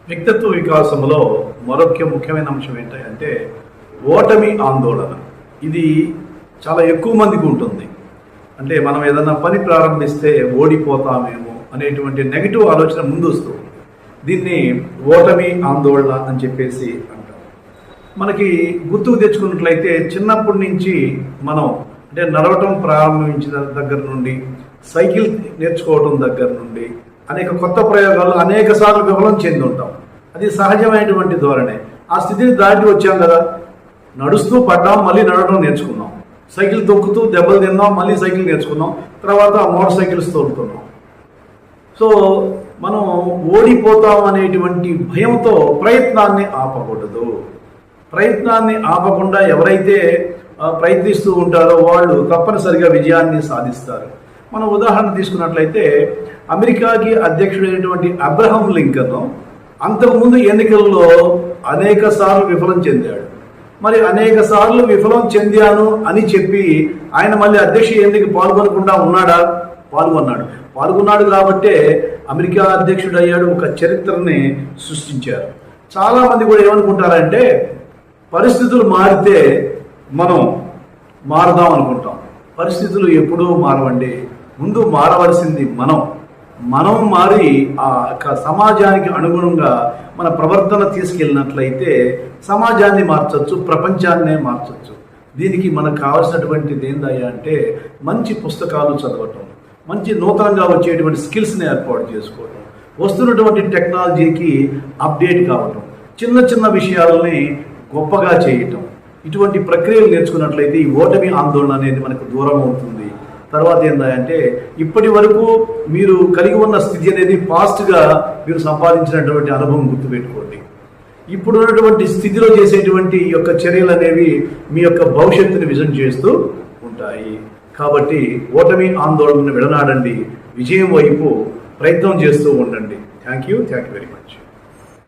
వ్యక్తిత్వ వికాసంలో మరొక ముఖ్యమైన అంశం ఏంటంటే ఓటమి ఆందోళన. ఇది చాలా ఎక్కువ మందికి ఉంటుంది. అంటే మనం ఏదైనా పని ప్రారంభిస్తే ఓడిపోతామేమో అనేటువంటి నెగిటివ్ ఆలోచన ముందు వస్తుంది. దీన్ని ఓటమి ఆందోళన అని చెప్పేసి అంటాం. మనకి గుర్తుకు తెచ్చుకున్నట్లయితే చిన్నప్పటి నుంచి మనం అంటే నడవటం ప్రారంభించిన దగ్గర నుండి, సైకిల్ నేర్చుకోవడం దగ్గర నుండి అనేక కొత్త ప్రయోగాలు అనేక సార్లు విఫలం చెంది ఉంటాం. అది సహజమైనటువంటి ధోరణే. ఆ స్థితిని దాటి వచ్చాం కదా, నడుస్తూ పడ్డాం, మళ్ళీ నడవడం నేర్చుకున్నాం, సైకిల్ తొక్కుతూ దెబ్బలు తిన్నాం, మళ్ళీ సైకిల్ నేర్చుకున్నాం, తర్వాత మోటార్ సైకిల్స్ తోలుతున్నాం. సో మనం ఓడిపోతాం అనేటువంటి భయంతో ప్రయత్నాన్ని ఆపకూడదు. ప్రయత్నాన్ని ఆపకుండా ఎవరైతే ప్రయత్నిస్తూ ఉంటారో వాళ్ళు తప్పనిసరిగా విజయాన్ని సాధిస్తారు. మనం ఉదాహరణ తీసుకున్నట్లయితే అమెరికాకి అధ్యక్షుడైనటువంటి అబ్రహం లింకన్ అంతకుముందు ఎన్నికల్లో అనేక సార్లు విఫలం చెందాడు. మరి అనేక సార్లు విఫలం చెందాను అని చెప్పి ఆయన మళ్ళీ అధ్యక్ష ఎన్నిక పాల్గొనకుండా ఉన్నాడా? పాల్గొన్నాడు కాబట్టే అమెరికా అధ్యక్షుడు అయ్యాడు. ఒక చరిత్రని సృష్టించారు. చాలా మంది కూడా ఏమనుకుంటారంటే పరిస్థితులు మారితే మనం మారదాం అనుకుంటాం. పరిస్థితులు ఎప్పుడూ మారవండి. ముందు మారవలసింది మనం మారి ఆ సమాజానికి అనుగుణంగా మన ప్రవర్తన తీసుకెళ్ళినట్లయితే సమాజాన్ని మార్చవచ్చు, ప్రపంచాన్నే మార్చవచ్చు. దీనికి మనకు కావాల్సినటువంటిది ఏందయ్యా అంటే మంచి పుస్తకాలు చదవటం, మంచి నూతనంగా వచ్చేటువంటి స్కిల్స్ని ఏర్పాటు చేసుకోవటం, వస్తున్నటువంటి టెక్నాలజీకి అప్డేట్ కావటం, చిన్న చిన్న విషయాలని గొప్పగా చేయటం. ఇటువంటి ప్రక్రియలు నేర్చుకున్నట్లయితే ఈ ఓటమి ఆందోళన అనేది మనకు దూరం అవుతుంది. తర్వాత ఏంటంటే ఇప్పటి వరకు మీరు కలిగి ఉన్న స్థితి అనేది పాస్ట్గా మీరు సంపాదించినటువంటి అనుభవం గుర్తుపెట్టుకోండి. ఇప్పుడు ఉన్నటువంటి స్థితిలో చేసేటువంటి యొక్క చర్యలు అనేవి మీ యొక్క భవిష్యత్తుని విజన్ చేస్తూ ఉంటాయి. కాబట్టి ఓటమి ఆందోళనను విడనాడండి, విజయం వైపు ప్రయత్నం చేస్తూ ఉండండి. Thank you very much.